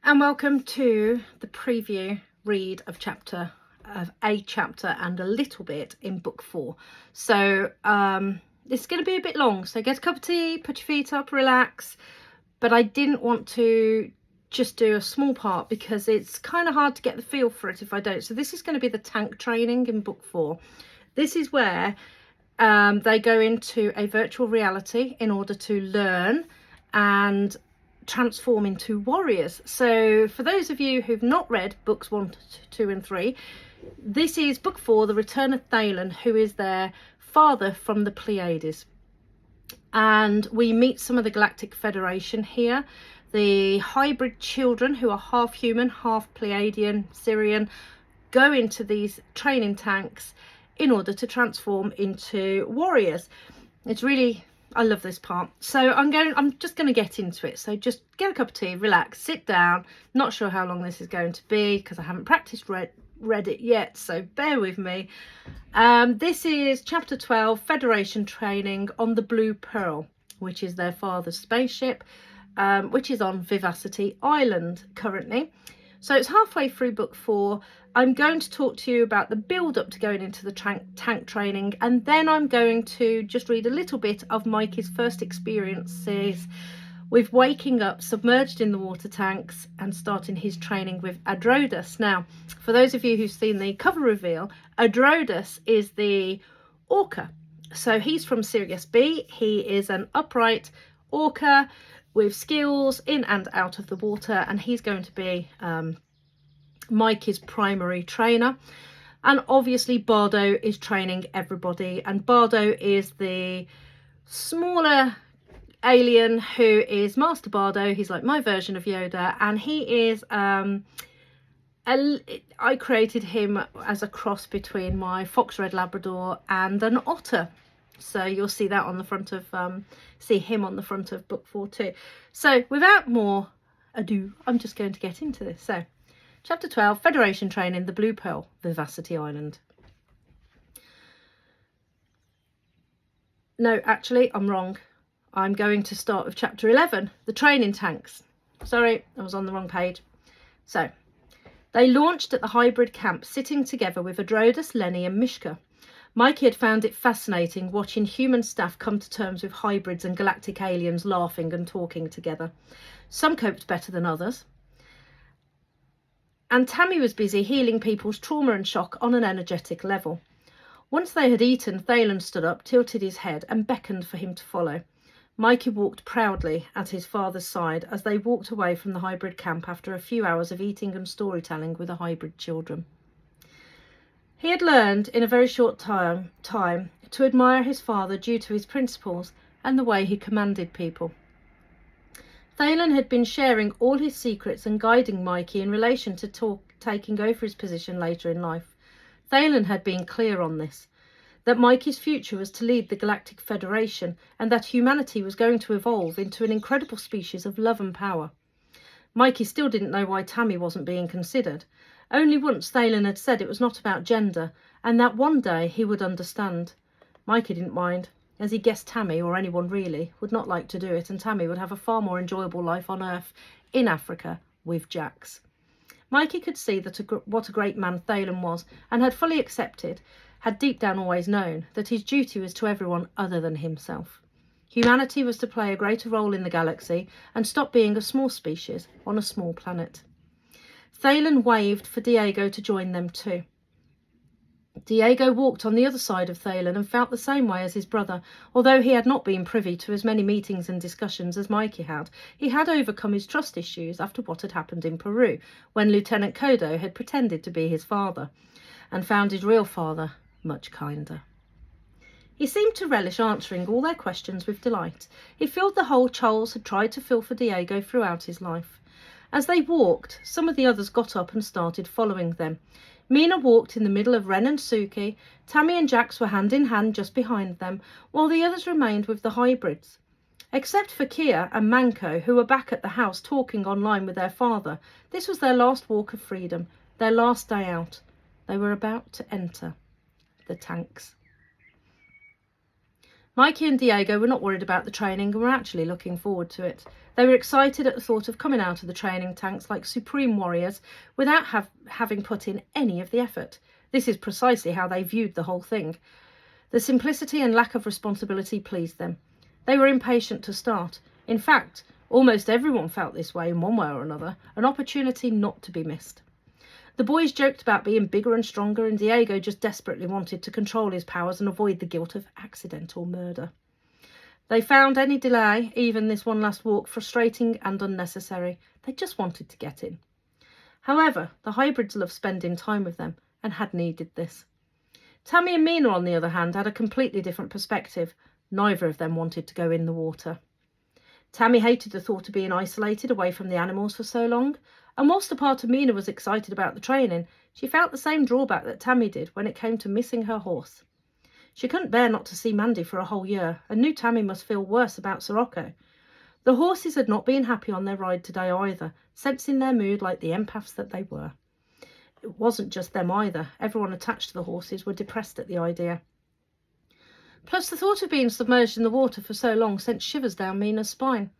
And welcome to the preview read of a chapter and a little bit in book 4. So this is going to be a bit long, so get a cup of tea, put your feet up, relax. But I didn't want to just do a small part because it's kind of hard to get the feel for it if I don't. So this is going to be the tank training in book 4. This is where they go into a virtual reality in order to learn and transform into warriors. So for those of you who've not read books 1, 2 and 3, this is book 4, the Return of Thalen, who is their father from the Pleiades. And we meet some of the Galactic Federation here. The hybrid children, who are half human, half Pleiadian, Syrian, go into these training tanks in order to transform into warriors. It's really, I love this part. So I'm just going to get into it. So just get a cup of tea, relax, sit down. Not sure how long this is going to be because I haven't practiced read it yet, so bear with me. This is chapter 12, Federation Training on the Blue Pearl, which is their father's spaceship, which is on Vivacity Island currently. So it's halfway through book 4. I'm going to talk to you about the build up to going into the tank training, and then I'm going to just read a little bit of Mikey's first experiences with waking up submerged in the water tanks and starting his training with Adrodus. Now, for those of you who've seen the cover reveal, Adrodus is the orca. So he's from Sirius B. He is an upright orca with skills in and out of the water, and he's going to be Mikey's primary trainer. And obviously Bardo is training everybody, and Bardo is the smaller alien who is Master Bardo. He's like my version of Yoda, and he is I created him as a cross between my Fox Red Labrador and an otter. So you'll see that on the front of see him on the front of book 4 too. So without more ado, I'm just going to get into this. So chapter 12, Federation Training, the Blue Pearl, Vivacity Island. No, actually, I'm wrong. I'm going to start with chapter 11, the training tanks. Sorry, I was on the wrong page. So they launched at the hybrid camp, sitting together with Adrodus, Lenny and Mishka. Mikey had found it fascinating watching human staff come to terms with hybrids and galactic aliens laughing and talking together. Some coped better than others. And Tammy was busy healing people's trauma and shock on an energetic level. Once they had eaten, Thalen stood up, tilted his head and beckoned for him to follow. Mikey walked proudly at his father's side as they walked away from the hybrid camp after a few hours of eating and storytelling with the hybrid children. He had learned in a very short time to admire his father due to his principles and the way he commanded people. Thalen had been sharing all his secrets and guiding Mikey in relation to taking over his position later in life. Thalen had been clear on this, that Mikey's future was to lead the Galactic Federation and that humanity was going to evolve into an incredible species of love and power. Mikey still didn't know why Tammy wasn't being considered. Only once Thalen had said it was not about gender and that one day he would understand. Mikey didn't mind, as he guessed Tammy, or anyone really, would not like to do it, and Tammy would have a far more enjoyable life on Earth in Africa with Jax. Mikey could see that what a great man Thalen was, and had fully accepted, had deep down always known, that his duty was to everyone other than himself. Humanity was to play a greater role in the galaxy and stop being a small species on a small planet. Thalen waved for Diego to join them too. Diego walked on the other side of Thalen and felt the same way as his brother. Although he had not been privy to as many meetings and discussions as Mikey had, he had overcome his trust issues after what had happened in Peru, when Lieutenant Kodo had pretended to be his father, and found his real father much kinder. He seemed to relish answering all their questions with delight. He filled the hole Charles had tried to fill for Diego throughout his life. As they walked, some of the others got up and started following them. Mina walked in the middle of Ren and Suki. Tammy and Jax were hand in hand just behind them, while the others remained with the hybrids. Except for Kia and Manko, who were back at the house talking online with their father, this was their last walk of freedom, their last day out. They were about to enter the tanks. Mikey and Diego were not worried about the training and were actually looking forward to it. They were excited at the thought of coming out of the training tanks like supreme warriors without having put in any of the effort. This is precisely how they viewed the whole thing. The simplicity and lack of responsibility pleased them. They were impatient to start. In fact, almost everyone felt this way in one way or another, an opportunity not to be missed. The boys joked about being bigger and stronger, and Diego just desperately wanted to control his powers and avoid the guilt of accidental murder. They found any delay, even this one last walk, frustrating and unnecessary. They just wanted to get in. However, the hybrids loved spending time with them and had needed this. Tammy and Mina, on the other hand, had a completely different perspective. Neither of them wanted to go in the water. Tammy hated the thought of being isolated away from the animals for so long, and whilst a part of Mina was excited about the training, she felt the same drawback that Tammy did when it came to missing her horse. She couldn't bear not to see Mandy for a whole year, and knew Tammy must feel worse about Sirocco. The horses had not been happy on their ride today either, sensing their mood like the empaths that they were. It wasn't just them either. Everyone attached to the horses were depressed at the idea. Plus, the thought of being submerged in the water for so long sent shivers down Mina's spine.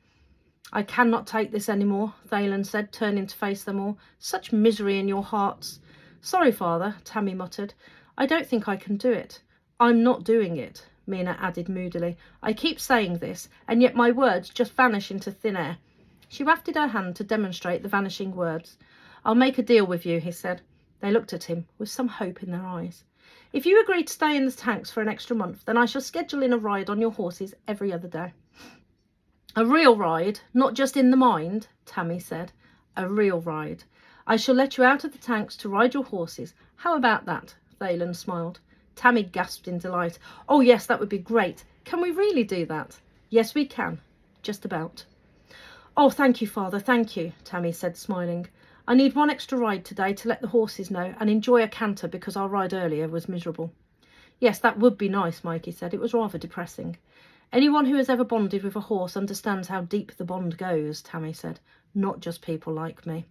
"I cannot take this any more," Thalen said, turning to face them all. "Such misery in your hearts." "Sorry, Father," Tammy muttered. "I don't think I can do it." "I'm not doing it," Mina added moodily. "I keep saying this, and yet my words just vanish into thin air." She wafted her hand to demonstrate the vanishing words. "I'll make a deal with you," he said. They looked at him with some hope in their eyes. "If you agree to stay in the tanks for an extra month, then I shall schedule in a ride on your horses every other day." "A real ride, not just in the mind," Tammy said. "A real ride. I shall let you out of the tanks to ride your horses. How about that?" Thalen smiled. Tammy gasped in delight. "Oh yes, that would be great. Can we really do that?" "Yes, we can. Just about." "Oh, thank you, Father, thank you," Tammy said, smiling. "I need one extra ride today to let the horses know and enjoy a canter because our ride earlier was miserable." "Yes, that would be nice," Mikey said. "It was rather depressing." "Anyone who has ever bonded with a horse understands how deep the bond goes," Tammy said. "Not just people like me."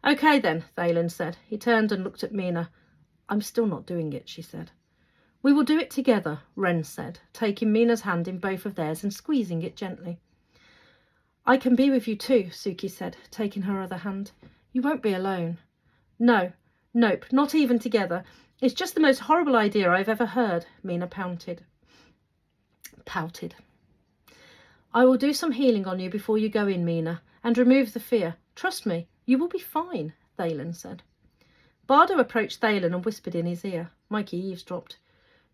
"Okay then," Thalen said. He turned and looked at Mina. "I'm still not doing it," she said. "We will do it together," Ren said, taking Mina's hand in both of theirs and squeezing it gently. "I can be with you too," Suki said, taking her other hand. "You won't be alone." Nope, not even together. It's just the most horrible idea I've ever heard," Mina pouted. "I will do some healing on you before you go in, Mina, and remove the fear. Trust me, you will be fine," Thalen said. Bardo approached Thalen and whispered in his ear. Mikey eavesdropped.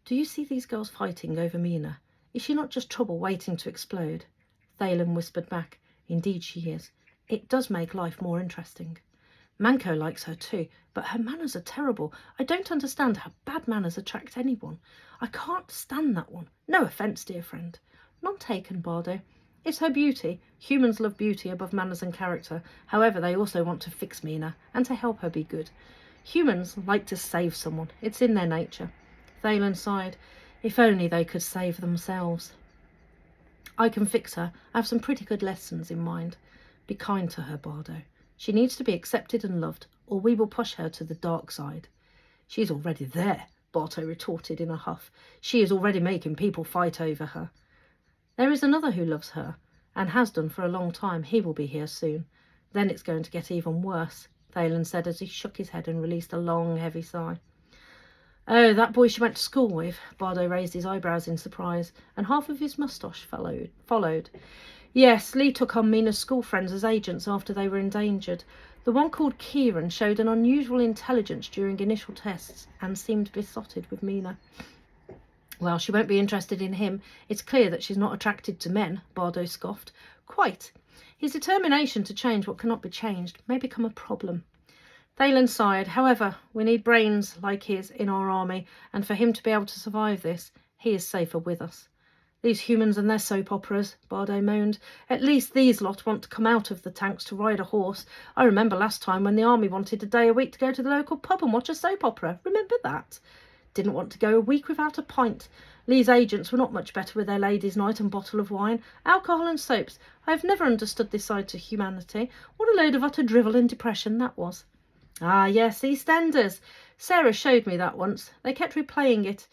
"Do you see these girls fighting over Mina? Is she not just trouble waiting to explode?" Thalen whispered back. "Indeed she is. It does make life more interesting. Manco likes her too, but her manners are terrible. I don't understand how bad manners attract anyone. I can't stand that one. No offence, dear friend." "None taken, Bardo. It's her beauty. Humans love beauty above manners and character. However, they also want to fix Mina and to help her be good. Humans like to save someone. It's in their nature." Thalen sighed. "If only they could save themselves." "I can fix her. I have some pretty good lessons in mind. Be kind to her, Bardo. She needs to be accepted and loved, or we will push her to the dark side." "She's already there," Bardo retorted in a huff. "She is already making people fight over her." "There is another who loves her, and has done for a long time. He will be here soon. Then it's going to get even worse," Thalen said as he shook his head and released a long, heavy sigh. "Oh, that boy she went to school with?" Bardo raised his eyebrows in surprise, and half of his moustache followed. "Yes, Lee took on Mina's school friends as agents after they were endangered. The one called Kieran showed an unusual intelligence during initial tests and seemed besotted with Mina." "Well, she won't be interested in him. It's clear that she's not attracted to men," Bardo scoffed. "Quite. His determination to change what cannot be changed may become a problem." Thalen sighed. "However, we need brains like his in our army, and for him to be able to survive this, he is safer with us." "These humans and their soap operas," Bardo moaned. "At least these lot want to come out of the tanks to ride a horse. I remember last time when the army wanted a day a week to go to the local pub and watch a soap opera. Remember that? Didn't want to go a week without a pint. Lee's agents were not much better with their ladies' night and bottle of wine. Alcohol and soaps. I have never understood this side to humanity. What a load of utter drivel and depression that was." "Ah, yes, EastEnders. Sarah showed me that once. They kept replaying it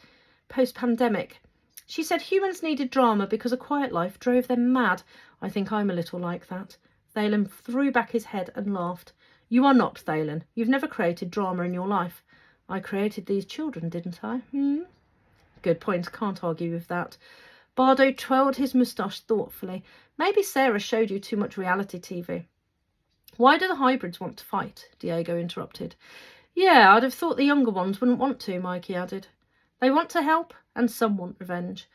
post-pandemic. She said humans needed drama because a quiet life drove them mad. I think I'm a little like that. Thalen threw back his head and laughed. You are not, Thalen. You've never created drama in your life. I created these children, didn't I? Good point. Can't argue with that. Bardo twirled his moustache thoughtfully. Maybe Sarah showed you too much reality TV. Why do the hybrids want to fight? Diego interrupted. Yeah, I'd have thought the younger ones wouldn't want to, Mikey added. They want to help, and some want revenge.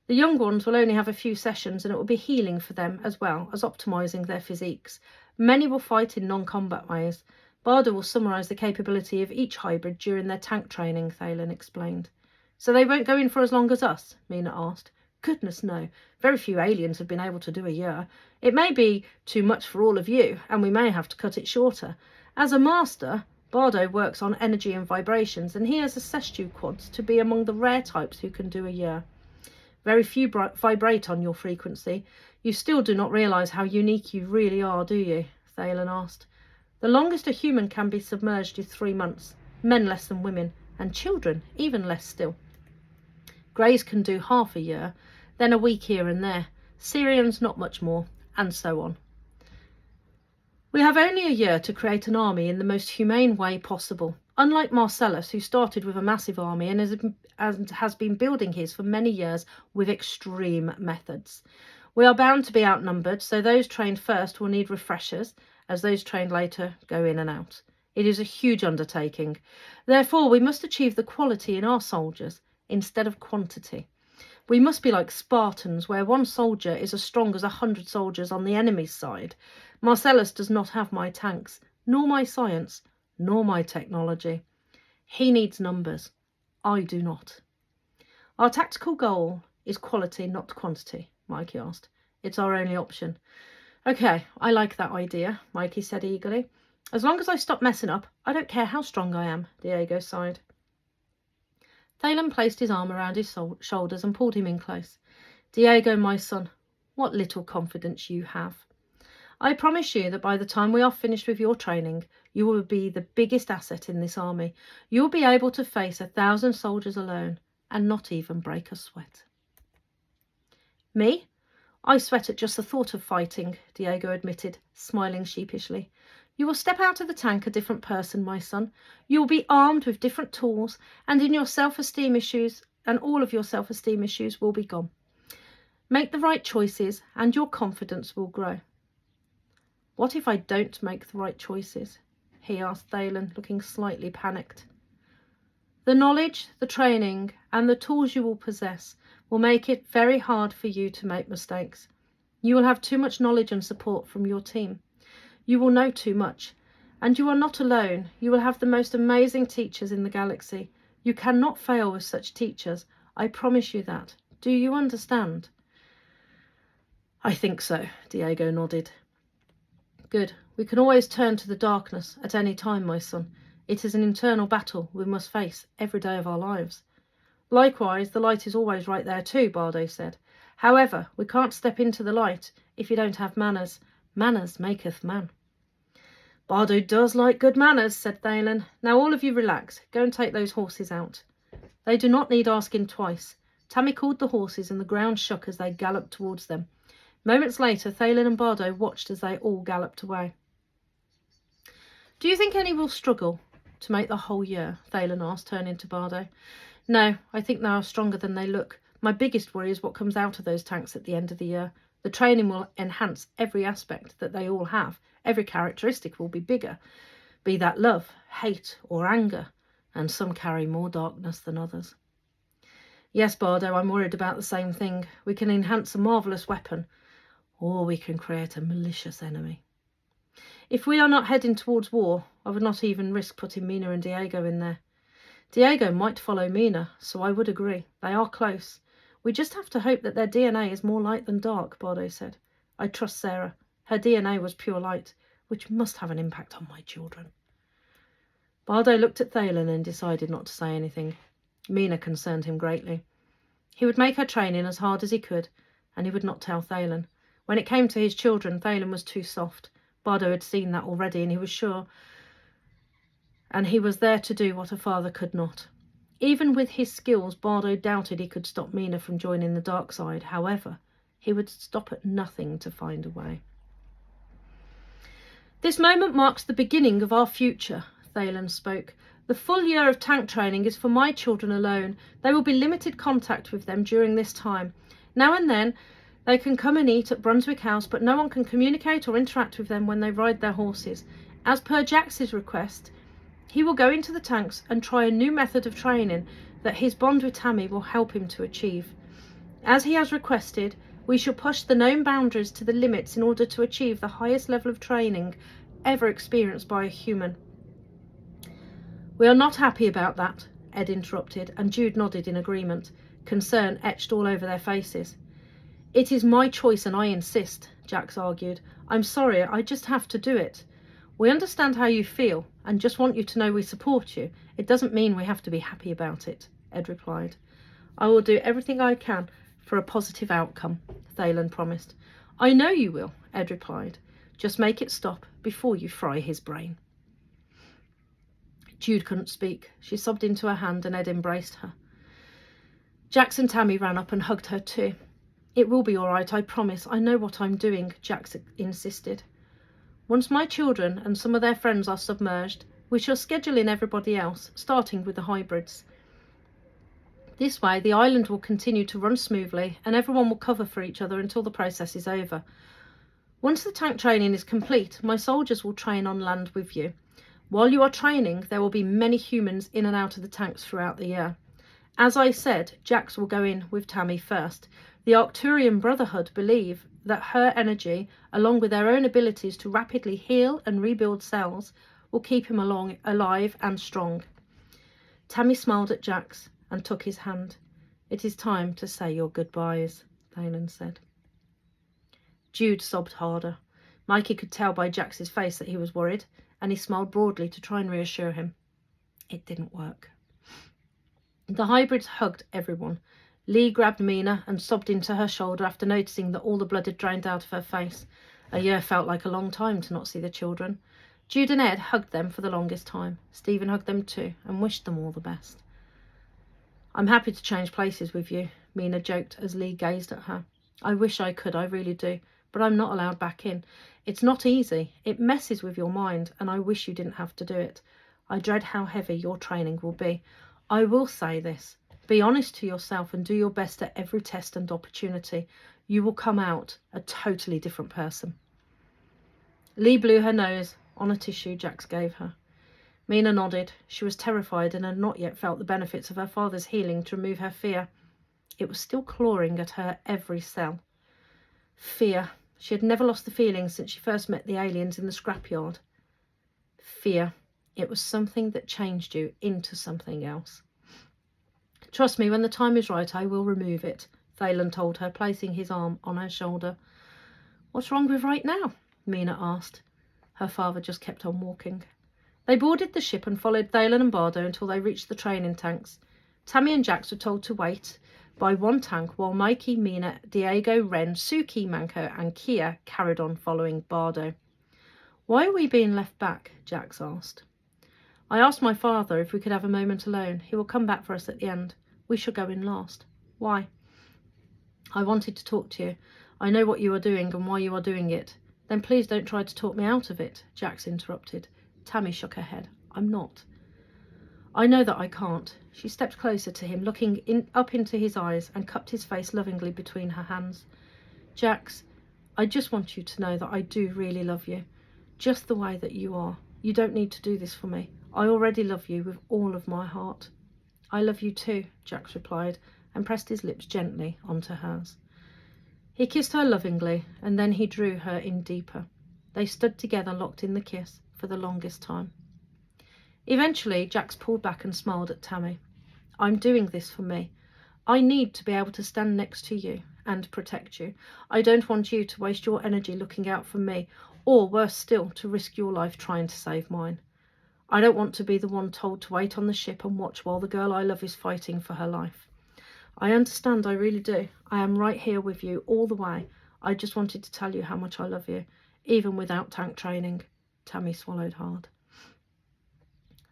The younger ones will only have a few sessions, and it will be healing for them as well as optimising their physiques. Many will fight in non-combat ways. Bardo will summarise the capability of each hybrid during their tank training, Thalen explained. So they won't go in for as long as us? Mina asked. Goodness no. Very few aliens have been able to do a year. It may be too much for all of you, and we may have to cut it shorter. As a master, Bardo works on energy and vibrations, and he has assessed you quads to be among the rare types who can do a year. Very few vibrate on your frequency. You still do not realise how unique you really are, do you? Thalen asked. The longest a human can be submerged is 3 months. Men less than women, and children even less still. Greys can do half a year, then a week here and there. Syrians not much more, and so on. We have only a year to create an army in the most humane way possible. Unlike Marcellus, who started with a massive army and has been building his for many years with extreme methods. We are bound to be outnumbered, so those trained first will need refreshers, as those trained later go in and out. It is a huge undertaking. Therefore, we must achieve the quality in our soldiers instead of quantity. We must be like Spartans, where one soldier is as strong as 100 soldiers on the enemy's side. Marcellus does not have my tanks, nor my science, nor my technology. He needs numbers. I do not. Our tactical goal is quality, not quantity, Mikey asked. It's our only option. Okay, I like that idea, Mikey said eagerly. As long as I stop messing up, I don't care how strong I am, Diego sighed. Thalen placed his arm around his shoulders and pulled him in close. Diego, my son, what little confidence you have. I promise you that by the time we are finished with your training, you will be the biggest asset in this army. You will be able to face 1,000 soldiers alone and not even break a sweat. Me? I sweat at just the thought of fighting, Diego admitted, smiling sheepishly. You will step out of the tank a different person, my son. You will be armed with different tools, and all of your self-esteem issues will be gone. Make the right choices, and your confidence will grow. What if I don't make the right choices? He asked Thalen, looking slightly panicked. The knowledge, the training, and the tools you will possess will make it very hard for you to make mistakes. You will have too much knowledge and support from your team. You will know too much, and you are not alone. You will have the most amazing teachers in the galaxy. You cannot fail with such teachers. I promise you that. Do you understand? I think so, Diego nodded. Good. We can always turn to the darkness at any time, my son. It is an internal battle we must face every day of our lives. Likewise, the light is always right there too, Bardo said. However, we can't step into the light if you don't have manners. Manners maketh man. Bardo does like good manners, said Thalen. Now all of you relax. Go and take those horses out. They do not need asking twice. Tammy called the horses and the ground shook as they galloped towards them. Moments later, Thalen and Bardo watched as they all galloped away. Do you think any will struggle to make the whole year? Thalen asked, turning to Bardo. No, I think they are stronger than they look. My biggest worry is what comes out of those tanks at the end of the year. The training will enhance every aspect that they all have. Every characteristic will be bigger, be that love, hate, or anger, and some carry more darkness than others. Yes, Bardo, I'm worried about the same thing. We can enhance a marvellous weapon, or we can create a malicious enemy. If we are not heading towards war, I would not even risk putting Mina and Diego in there. Diego might follow Mina, so I would agree. They are close. We just have to hope that their DNA is more light than dark, Bardo said. I trust Sarah. Her DNA was pure light, which must have an impact on my children. Bardo looked at Thalen and decided not to say anything. Mina concerned him greatly. He would make her training as hard as he could, and he would not tell Thalen. When it came to his children, Thalen was too soft. Bardo had seen that already, and he was sure, and he was there to do what a father could not. Even with his skills, Bardo doubted he could stop Mina from joining the dark side. However, he would stop at nothing to find a way. This moment marks the beginning of our future, Thalen spoke. The full year of tank training is for my children alone. There will be limited contact with them during this time. Now and then, they can come and eat at Brunswick House, but no one can communicate or interact with them when they ride their horses. As per Jax's request, he will go into the tanks and try a new method of training that his bond with Tammy will help him to achieve. As he has requested, we shall push the known boundaries to the limits in order to achieve the highest level of training ever experienced by a human. We are not happy about that, Ed interrupted, and Jude nodded in agreement, concern etched all over their faces. It is my choice and I insist, Jax argued. I'm sorry, I just have to do it. We understand how you feel and just want you to know we support you. It doesn't mean we have to be happy about it, Ed replied. I will do everything I can for a positive outcome, Thalen promised. I know you will, Ed replied. Just make it stop before you fry his brain. Jude couldn't speak. She sobbed into her hand and Ed embraced her. Jax and Tammy ran up and hugged her too. It will be all right, I promise. I know what I'm doing, Jax insisted. Once my children and some of their friends are submerged, we shall schedule in everybody else, starting with the hybrids. This way, the island will continue to run smoothly and everyone will cover for each other until the process is over. Once the tank training is complete, my soldiers will train on land with you. While you are training, there will be many humans in and out of the tanks throughout the year. As I said, Jax will go in with Tammy first. The Arcturian Brotherhood believe that her energy, along with their own abilities to rapidly heal and rebuild cells, will keep him alive and strong. Tammy smiled at Jax and took his hand. It is time to say your goodbyes, Thalen said. Jude sobbed harder. Mikey could tell by Jax's face that he was worried, and he smiled broadly to try and reassure him. It didn't work. The hybrids hugged everyone. Lee grabbed Mina and sobbed into her shoulder after noticing that all the blood had drained out of her face. A year felt like a long time to not see the children. Jude and Ed hugged them for the longest time. Stephen hugged them too and wished them all the best. I'm happy to change places with you, Mina joked as Lee gazed at her. I wish I could, I really do, but I'm not allowed back in. It's not easy. It messes with your mind, and I wish you didn't have to do it. I dread how heavy your training will be. I will say this. Be honest to yourself and do your best at every test and opportunity. You will come out a totally different person. Lee blew her nose on a tissue Jax gave her. Mina nodded. She was terrified and had not yet felt the benefits of her father's healing to remove her fear. It was still clawing at her every cell. Fear. She had never lost the feeling since she first met the aliens in the scrapyard. Fear. It was something that changed you into something else. Trust me, when the time is right, I will remove it, Thalen told her, placing his arm on her shoulder. What's wrong with right now? Mina asked. Her father just kept on walking. They boarded the ship and followed Thalen and Bardo until they reached the training tanks. Tammy and Jax were told to wait by one tank while Mikey, Mina, Diego, Ren, Suki, Manco and Kia carried on following Bardo. Why are we being left back? Jax asked. I asked my father if we could have a moment alone. He will come back for us at the end. We shall go in last. Why? I wanted to talk to you. I know what you are doing and why you are doing it. Then please don't try to talk me out of it, Jax interrupted. Tammy shook her head. I'm not. I know that I can't. She stepped closer to him, looking up into his eyes and cupped his face lovingly between her hands. Jax, I just want you to know that I do really love you. Just the way that you are. You don't need to do this for me. I already love you with all of my heart. I love you too, Jax replied, and pressed his lips gently onto hers. He kissed her lovingly, and then he drew her in deeper. They stood together, locked in the kiss, for the longest time. Eventually, Jax pulled back and smiled at Tammy. I'm doing this for me. I need to be able to stand next to you and protect you. I don't want you to waste your energy looking out for me, or worse still, to risk your life trying to save mine. I don't want to be the one told to wait on the ship and watch while the girl I love is fighting for her life. I understand, I really do. I am right here with you all the way. I just wanted to tell you how much I love you, even without tank training. Tammy swallowed hard.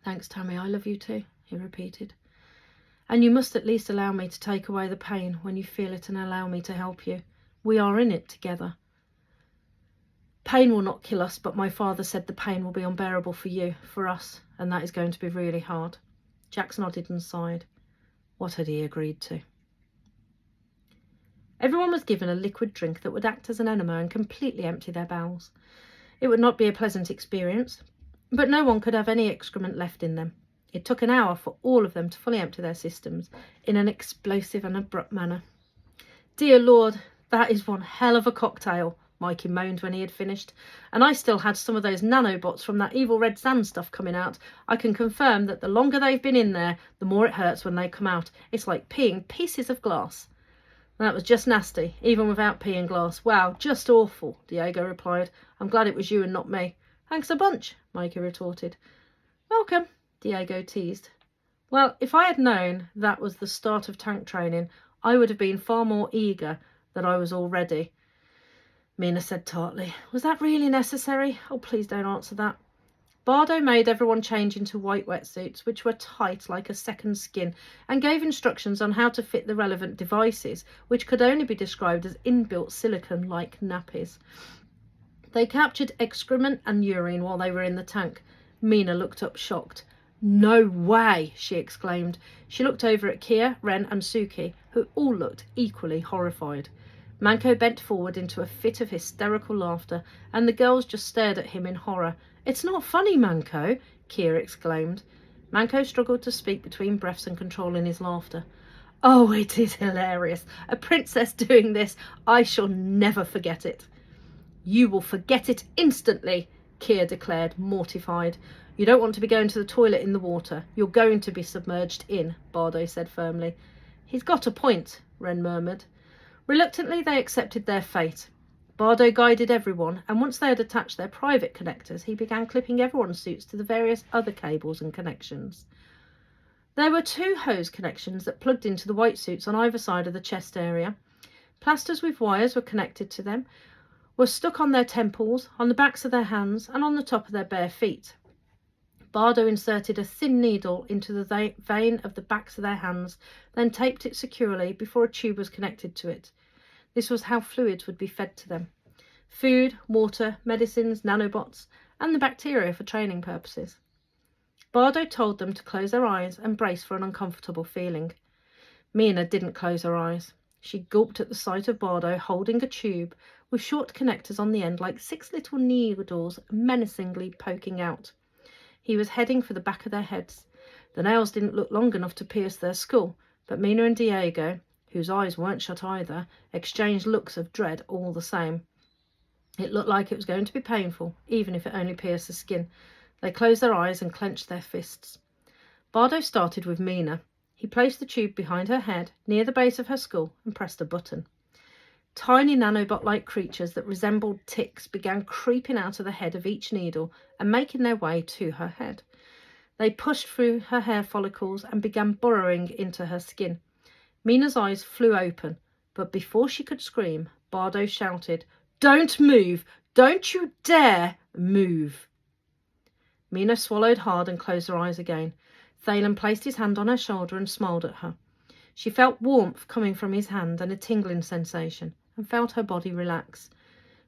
Thanks, Tammy, I love you too, he repeated. And you must at least allow me to take away the pain when you feel it and allow me to help you. We are in it together. Pain will not kill us, but my father said the pain will be unbearable for you, for us, and that is going to be really hard. Jax nodded and sighed. What had he agreed to? Everyone was given a liquid drink that would act as an enema and completely empty their bowels. It would not be a pleasant experience, but no one could have any excrement left in them. It took an hour for all of them to fully empty their systems in an explosive and abrupt manner. Dear Lord, that is one hell of a cocktail, Mikey moaned when he had finished, and I still had some of those nanobots from that evil red sand stuff coming out. I can confirm that the longer they've been in there, the more it hurts when they come out. It's like peeing pieces of glass. That was just nasty, even without peeing glass. Wow, just awful, Diego replied. I'm glad it was you and not me. Thanks a bunch, Mikey retorted. Welcome, Diego teased. Well, if I had known that was the start of tank training, I would have been far more eager than I was already, Mina said tartly. Was that really necessary? Oh, please don't answer that. Bardo made everyone change into white wetsuits, which were tight like a second skin, and gave instructions on how to fit the relevant devices, which could only be described as inbuilt silicone-like nappies. They captured excrement and urine while they were in the tank. Mina looked up shocked. No way, she exclaimed. She looked over at Kia, Ren and Suki, who all looked equally horrified. Manko bent forward into a fit of hysterical laughter, and the girls just stared at him in horror. It's not funny, Manko, Kia exclaimed. Manko struggled to speak between breaths and controlling his laughter. Oh, it is hilarious. A princess doing this. I shall never forget it. You will forget it instantly, Kia declared, mortified. You don't want to be going to the toilet in the water. You're going to be submerged in, Bardo said firmly. He's got a point, Ren murmured. Reluctantly, they accepted their fate. Bardo guided everyone, and once they had attached their private connectors, he began clipping everyone's suits to the various other cables and connections. There were 2 hose connections that plugged into the white suits on either side of the chest area. Plasters with wires were connected to them, were stuck on their temples, on the backs of their hands, and on the top of their bare feet. Bardo inserted a thin needle into the vein of the backs of their hands, then taped it securely before a tube was connected to it. This was how fluids would be fed to them. Food, water, medicines, nanobots, and the bacteria for training purposes. Bardo told them to close their eyes and brace for an uncomfortable feeling. Mina didn't close her eyes. She gulped at the sight of Bardo holding a tube with short connectors on the end like 6 little needles menacingly poking out. He was heading for the back of their heads. The nails didn't look long enough to pierce their skull, but Mina and Diego, whose eyes weren't shut either, exchanged looks of dread all the same. It looked like it was going to be painful, even if it only pierced the skin. They closed their eyes and clenched their fists. Bardo started with Mina. He placed the tube behind her head, near the base of her skull, and pressed a button. Tiny nanobot-like creatures that resembled ticks began creeping out of the head of each needle and making their way to her head. They pushed through her hair follicles and began burrowing into her skin. Mina's eyes flew open, but before she could scream, Bardo shouted, "Don't move! Don't you dare move!" Mina swallowed hard and closed her eyes again. Thalen placed his hand on her shoulder and smiled at her. She felt warmth coming from his hand and a tingling sensation, and felt her body relax.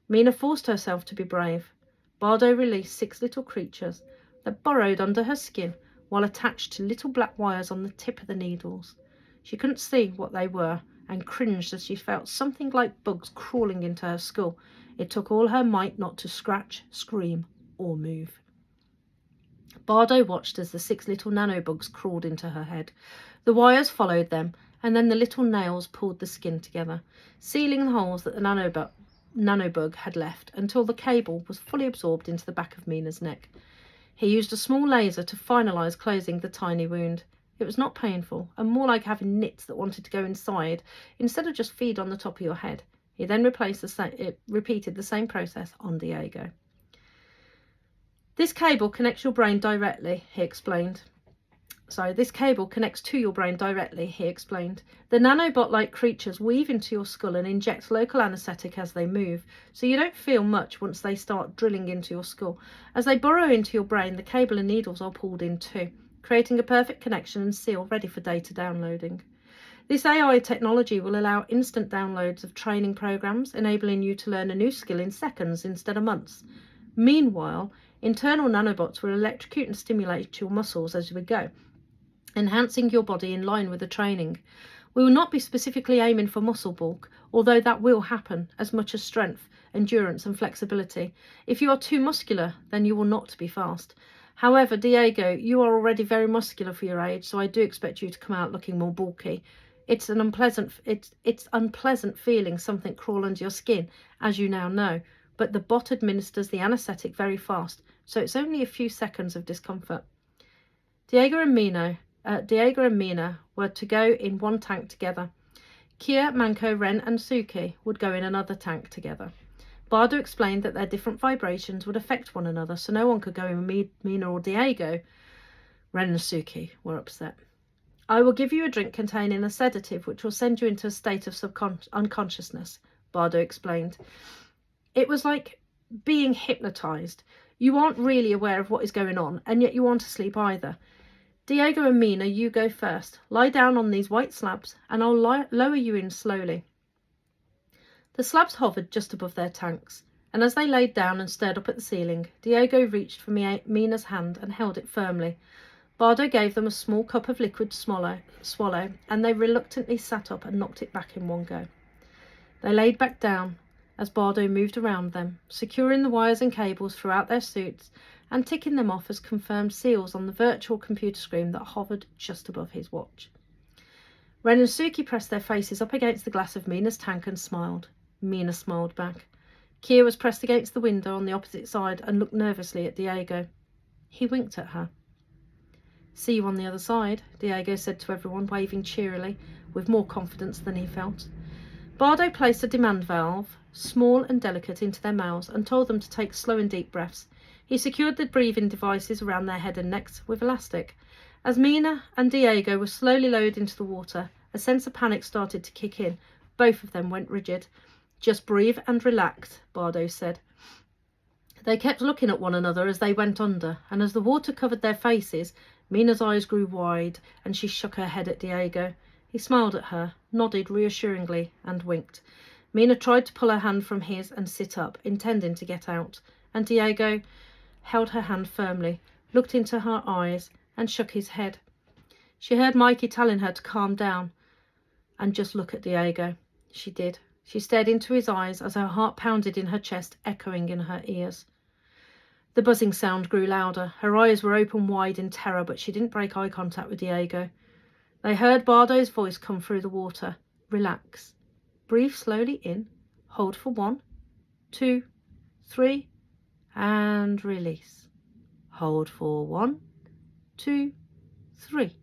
Mina forced herself to be brave. Bardo released 6 little creatures that burrowed under her skin while attached to little black wires on the tip of the needles. She couldn't see what they were and cringed as she felt something like bugs crawling into her skull. It took all her might not to scratch, scream, or move. Bardo watched as the 6 little nanobugs crawled into her head. The wires followed them, and then the little nails pulled the skin together, sealing the holes that the nanobug had left until the cable was fully absorbed into the back of Mina's neck. He used a small laser to finalise closing the tiny wound. It was not painful, and more like having nits that wanted to go inside instead of just feed on the top of your head. He then repeated the same process on Diego. This cable connects your brain directly, he explained. This cable connects to your brain directly, he explained. The nanobot-like creatures weave into your skull and inject local anaesthetic as they move, so you don't feel much once they start drilling into your skull. As they burrow into your brain, the cable and needles are pulled in too, creating a perfect connection and seal ready for data downloading. This AI technology will allow instant downloads of training programs, enabling you to learn a new skill in seconds instead of months. Meanwhile, internal nanobots will electrocute and stimulate your muscles as we go, enhancing your body in line with the training. We will not be specifically aiming for muscle bulk, although that will happen as much as strength, endurance and flexibility. If you are too muscular, then you will not be fast. However, Diego, you are already very muscular for your age, so I do expect you to come out looking more bulky. It's unpleasant feeling something crawl under your skin, as you now know, but the bot administers the anaesthetic very fast, so it's only a few seconds of discomfort. Diego and Mina were to go in one tank together. Kia, Manco, Ren and Suki would go in another tank together. Bardo explained that their different vibrations would affect one another, so no one could go in with Mina or Diego. Ren and Suki were upset. I will give you a drink containing a sedative which will send you into a state of unconsciousness, Bardo explained. It was like being hypnotised. You aren't really aware of what is going on, and yet you aren't asleep either. Diego and Mina, you go first. Lie down on these white slabs, and I'll lower you in slowly. The slabs hovered just above their tanks, and as they laid down and stared up at the ceiling, Diego reached for Mina's hand and held it firmly. Bardo gave them a small cup of liquid swallow, and they reluctantly sat up and knocked it back in one go. They laid back down as Bardo moved around them, securing the wires and cables throughout their suits and ticking them off as confirmed seals on the virtual computer screen that hovered just above his watch. Ren and Suki pressed their faces up against the glass of Mina's tank and smiled. Mina smiled back. Kia was pressed against the window on the opposite side and looked nervously at Diego. He winked at her. See you on the other side, Diego said to everyone, waving cheerily, with more confidence than he felt. Bardo placed a demand valve, small and delicate, into their mouths and told them to take slow and deep breaths. He secured the breathing devices around their head and necks with elastic. As Mina and Diego were slowly lowered into the water, a sense of panic started to kick in. Both of them went rigid. Just breathe and relax, Bardo said. They kept looking at one another as they went under, and as the water covered their faces, Mina's eyes grew wide, and she shook her head at Diego. He smiled at her, nodded reassuringly, and winked. Mina tried to pull her hand from his and sit up, intending to get out, and Diego held her hand firmly, looked into her eyes, and shook his head. She heard Mikey telling her to calm down and just look at Diego. She did. She stared into his eyes as her heart pounded in her chest, echoing in her ears. The buzzing sound grew louder. Her eyes were open wide in terror, but she didn't break eye contact with Diego. They heard Bardo's voice come through the water. Relax. Breathe slowly in. Hold for 1, 2, 3, and release. Hold for 1, 2, 3.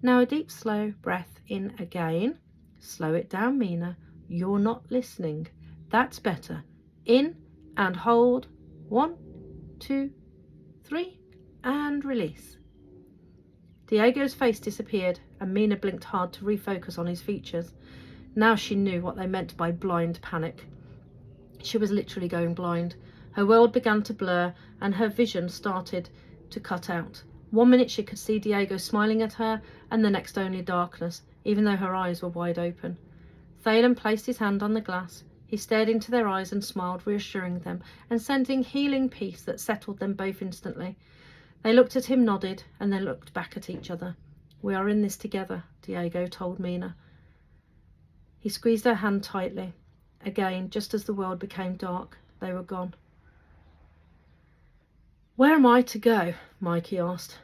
Now a deep, slow breath in again. Slow it down, Mina. You're not listening. That's better. In and hold. 1, 2, 3, and release. Diego's face disappeared, and Mina blinked hard to refocus on his features. Now she knew what they meant by blind panic. She was literally going blind. Her world began to blur, and her vision started to cut out. 1 minute she could see Diego smiling at her, and the next only darkness, even though her eyes were wide open. Thalen placed his hand on the glass. He stared into their eyes and smiled, reassuring them, and sending healing peace that settled them both instantly. They looked at him, nodded, and then looked back at each other. We are in this together, Diego told Mina. He squeezed her hand tightly. Again, just as the world became dark, they were gone. Where am I to go? Mikey asked.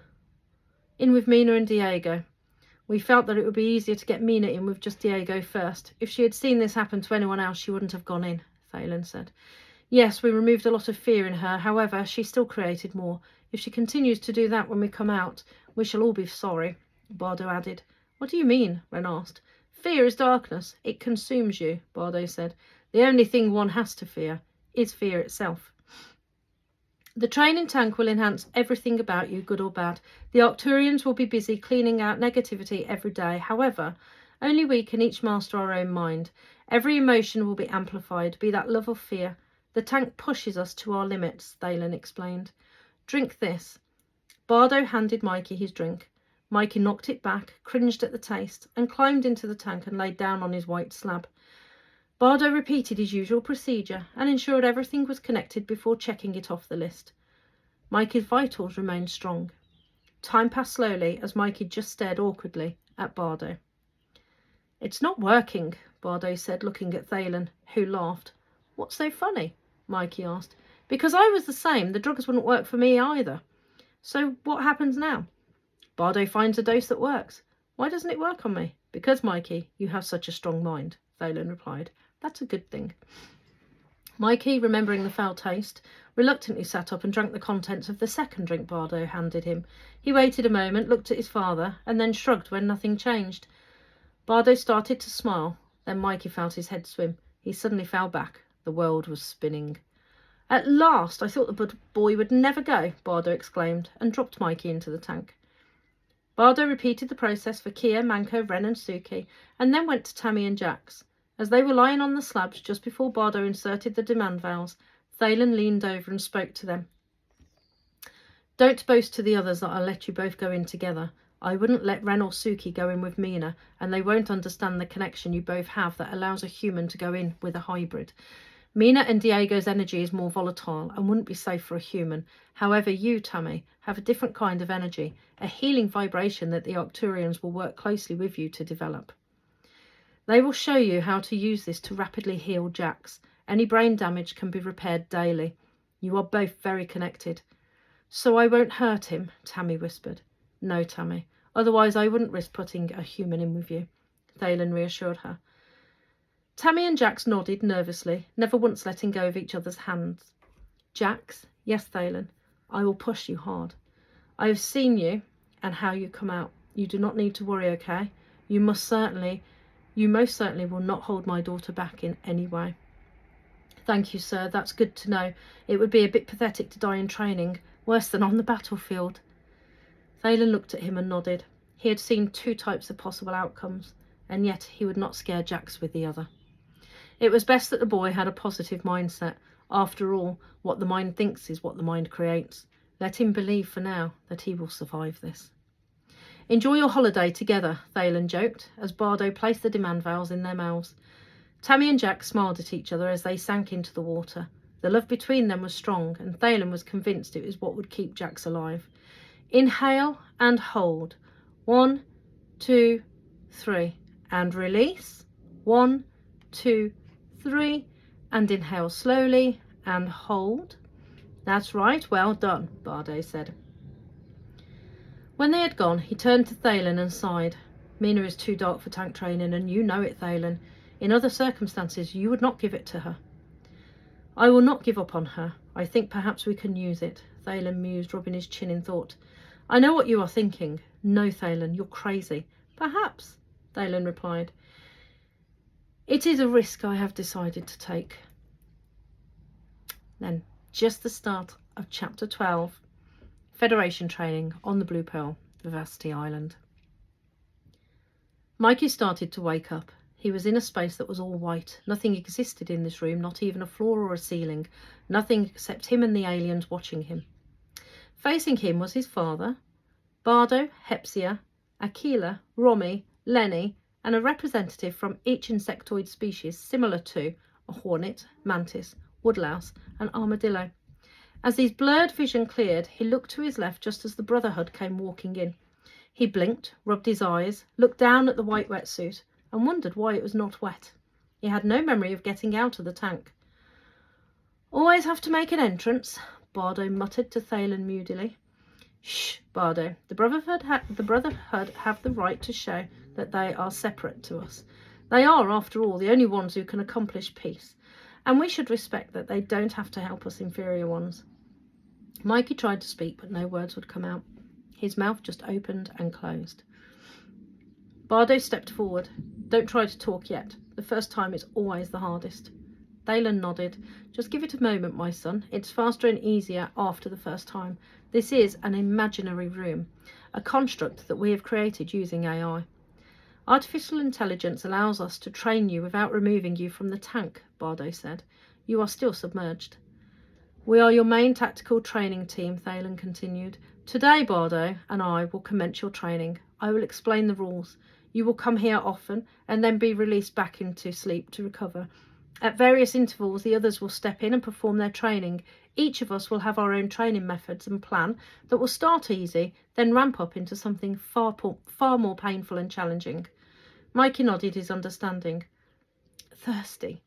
In with Mina and Diego. We felt that it would be easier to get Mina in with just Diego first. If she had seen this happen to anyone else, she wouldn't have gone in, Thalen said. Yes, we removed a lot of fear in her. However, she still created more. If she continues to do that when we come out, we shall all be sorry, Bardo added. What do you mean? Ren asked. Fear is darkness. It consumes you, Bardo said. The only thing one has to fear is fear itself. The training tank will enhance everything about you, good or bad. The Arcturians will be busy cleaning out negativity every day. However, only we can each master our own mind. Every emotion will be amplified, be that love or fear. The tank pushes us to our limits, Thalen explained. Drink this. Bardo handed Mikey his drink. Mikey knocked it back, cringed at the taste, and climbed into the tank and laid down on his white slab. Bardo repeated his usual procedure and ensured everything was connected before checking it off the list. Mikey's vitals remained strong. Time passed slowly as Mikey just stared awkwardly at Bardo. "It's not working," Bardo said, looking at Thalen, who laughed. "What's so funny?" Mikey asked. "Because I was the same. The drugs wouldn't work for me either. So what happens now?" "Bardo finds a dose that works." "Why doesn't it work on me?" "Because, Mikey, you have such a strong mind," Thalen replied. "That's a good thing." Mikey, remembering the foul taste, reluctantly sat up and drank the contents of the second drink Bardo handed him. He waited a moment, looked at his father, and then shrugged when nothing changed. Bardo started to smile. Then Mikey felt his head swim. He suddenly fell back. The world was spinning. "At last! I thought the boy would never go," Bardo exclaimed, and dropped Mikey into the tank. Bardo repeated the process for Kia, Manko, Ren and Suki, and then went to Tammy and Jax. As they were lying on the slabs just before Bardo inserted the demand valves, Thalen leaned over and spoke to them. "Don't boast to the others that I'll let you both go in together. I wouldn't let Ren or Suki go in with Mina, and they won't understand the connection you both have that allows a human to go in with a hybrid. Mina and Diego's energy is more volatile and wouldn't be safe for a human. However, you, Tammy, have a different kind of energy, a healing vibration that the Arcturians will work closely with you to develop. They will show you how to use this to rapidly heal Jax. Any brain damage can be repaired daily. You are both very connected." "So I won't hurt him," Tammy whispered. "No, Tammy. Otherwise I wouldn't risk putting a human in with you," Thalen reassured her. Tammy and Jax nodded nervously, never once letting go of each other's hands. "Jax?" "Yes, Thalen. I will push you hard. I have seen you and how you come out. You do not need to worry, okay? You most certainly will not hold my daughter back in any way." "Thank you, sir. That's good to know. It would be a bit pathetic to die in training, worse than on the battlefield." Thalen looked at him and nodded. He had seen two types of possible outcomes, and yet he would not scare Jax with the other. It was best that the boy had a positive mindset. After all, what the mind thinks is what the mind creates. Let him believe for now that he will survive this. "Enjoy your holiday together," Thalen joked, as Bardo placed the demand valves in their mouths. Tammy and Jax smiled at each other as they sank into the water. The love between them was strong, and Thalen was convinced it was what would keep Jax alive. "Inhale and hold. 1, 2, 3. And release. 1, 2, 3. And inhale slowly and hold." "That's right, well done," Bardo said. When they had gone, he turned to Thalen and sighed. "Mina is too dark for tank training, and you know it, Thalen. In other circumstances, you would not give it to her." "I will not give up on her. I think perhaps we can use it," Thalen mused, rubbing his chin in thought. "I know what you are thinking. No, Thalen, you're crazy." "Perhaps," Thalen replied. "It is a risk I have decided to take." Then, just the start of Chapter 12. Federation training on the Blue Pearl, Vivacity Island. Mikey started to wake up. He was in a space that was all white. Nothing existed in this room, not even a floor or a ceiling. Nothing except him and the aliens watching him. Facing him was his father, Bardo, Hepsia, Aquila, Romy, Lenny, and a representative from each insectoid species similar to a hornet, mantis, woodlouse, and armadillo. As his blurred vision cleared, he looked to his left just as the Brotherhood came walking in. He blinked, rubbed his eyes, looked down at the white wetsuit, and wondered why it was not wet. He had no memory of getting out of the tank. "Always have to make an entrance," Bardo muttered to Thalen moodily. "Shh, Bardo. The Brotherhood have the right to show that they are separate to us. They are, after all, the only ones who can accomplish peace, and we should respect that they don't have to help us inferior ones." Mikey tried to speak, but no words would come out. His mouth just opened and closed. Bardo stepped forward. "Don't try to talk yet. The first time is always the hardest." Thalen nodded. "Just give it a moment, my son. It's faster and easier after the first time. This is an imaginary room, a construct that we have created using AI. Artificial intelligence allows us to train you without removing you from the tank," Bardo said. "You are still submerged." We are your main tactical training team, Thalen continued. Today, Bardo and I will commence your training. I will explain the rules. You will come here often and then be released back into sleep to recover. At various intervals, the others will step in and perform their training. Each of us will have our own training methods and plan that will start easy, then ramp up into something far more painful and challenging. Mikey nodded his understanding. Thirsty,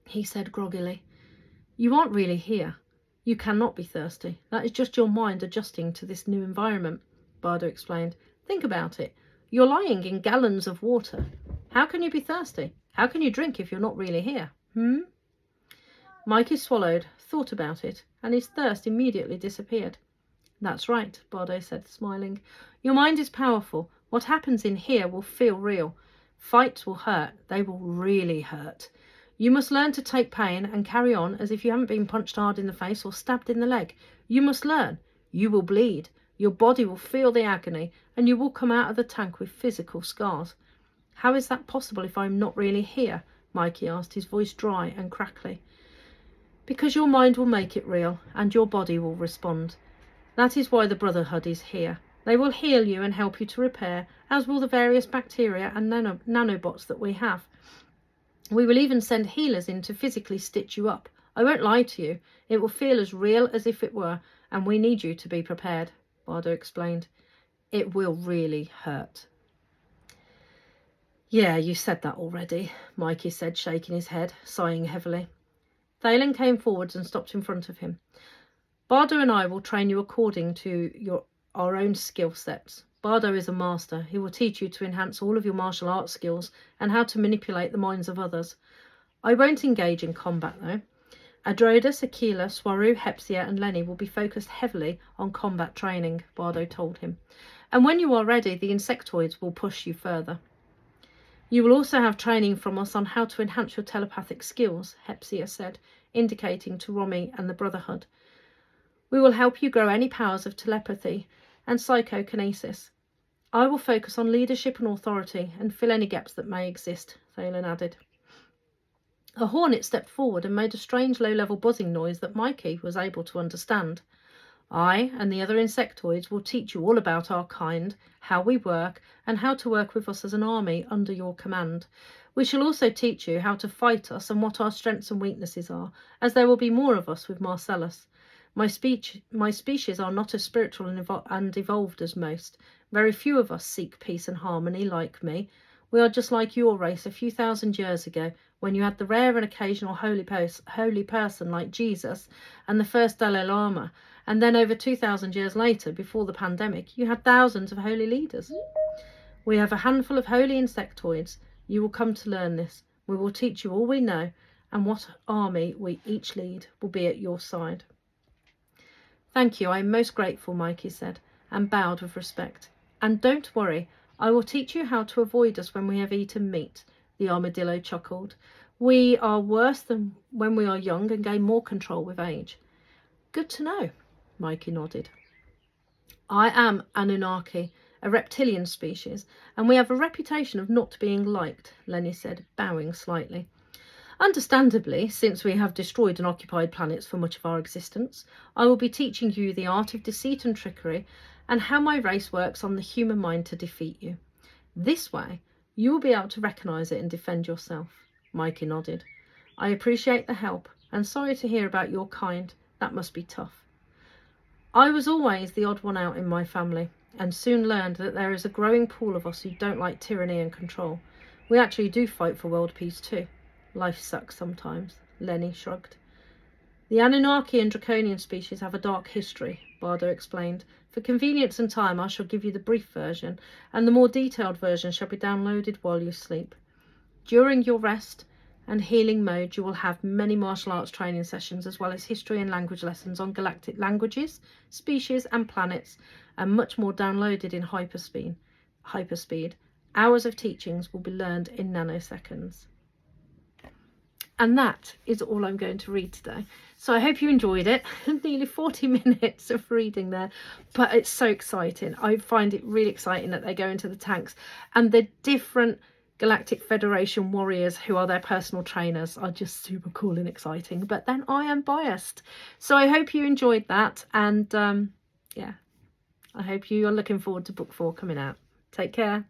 he said groggily. You aren't really here. You cannot be thirsty. That is just your mind adjusting to this new environment, Bardo explained. Think about it. You're lying in gallons of water. How can you be thirsty? How can you drink if you're not really here? Mikey swallowed, thought about it, and his thirst immediately disappeared. That's right, Bardo said, smiling. Your mind is powerful. What happens in here will feel real. Fights will hurt. They will really hurt. You must learn to take pain and carry on as if you haven't been punched hard in the face or stabbed in the leg. You must learn. You will bleed. Your body will feel the agony, and you will come out of the tank with physical scars. How is that possible if I'm not really here? Mikey asked, his voice dry and crackly. Because your mind will make it real, and your body will respond. That is why the Brotherhood is here. They will heal you and help you to repair, as will the various bacteria and nanobots that we have. We will even send healers in to physically stitch you up. I won't lie to you. It will feel as real as if it were, and we need you to be prepared, Bardo explained. It will really hurt. Yeah, you said that already, Mikey said, shaking his head, sighing heavily. Thalen came forwards and stopped in front of him. Bardo and I will train you according to our own skill sets. Bardo is a master. He will teach you to enhance all of your martial arts skills and how to manipulate the minds of others. I won't engage in combat, though. Adrodus, Aquila, Swaru, Hepsia and Lenny will be focused heavily on combat training, Bardo told him. And when you are ready, the insectoids will push you further. You will also have training from us on how to enhance your telepathic skills, Hepsia said, indicating to Romy and the Brotherhood. We will help you grow any powers of telepathy and psychokinesis. I will focus on leadership and authority and fill any gaps that may exist, Thalen added. A hornet stepped forward and made a strange low-level buzzing noise that Mikey was able to understand. I and the other insectoids will teach you all about our kind, how we work, and how to work with us as an army under your command. We shall also teach you how to fight us and what our strengths and weaknesses are, as there will be more of us with Marcellus. My species are not as spiritual and evolved as most. Very few of us seek peace and harmony like me. We are just like your race a few thousand years ago, when you had the rare and occasional holy person like Jesus and the first Dalai Lama, and then over 2,000 years later, before the pandemic, you had thousands of holy leaders. We have a handful of holy insectoids. You will come to learn this. We will teach you all we know, and what army we each lead will be at your side. Thank you, I am most grateful, Mikey said, and bowed with respect. And don't worry, I will teach you how to avoid us when we have eaten meat, the armadillo chuckled. We are worse than when we are young and gain more control with age. Good to know, Mikey nodded. I am Anunnaki, a reptilian species, and we have a reputation of not being liked, Lenny said, bowing slightly. Understandably, since we have destroyed and occupied planets for much of our existence, I will be teaching you the art of deceit and trickery and how my race works on the human mind to defeat you. This way, you will be able to recognise it and defend yourself. Mikey nodded. I appreciate the help and sorry to hear about your kind. That must be tough. I was always the odd one out in my family and soon learned that there is a growing pool of us who don't like tyranny and control. We actually do fight for world peace too. Life sucks sometimes, Lenny shrugged. The Anunnaki and Draconian species have a dark history, Bardo explained. For convenience and time, I shall give you the brief version, and the more detailed version shall be downloaded while you sleep. During your rest and healing mode, you will have many martial arts training sessions, as well as history and language lessons on galactic languages, species and planets, and much more downloaded in hyperspeed. Hours of teachings will be learned in nanoseconds. And that is all I'm going to read today. So I hope you enjoyed it. Nearly 40 minutes of reading there, but it's so exciting. I find it really exciting that they go into the tanks and the different Galactic Federation warriors who are their personal trainers are just super cool and exciting. But then I am biased. So I hope you enjoyed that. And yeah, I hope you are looking forward to book 4 coming out. Take care.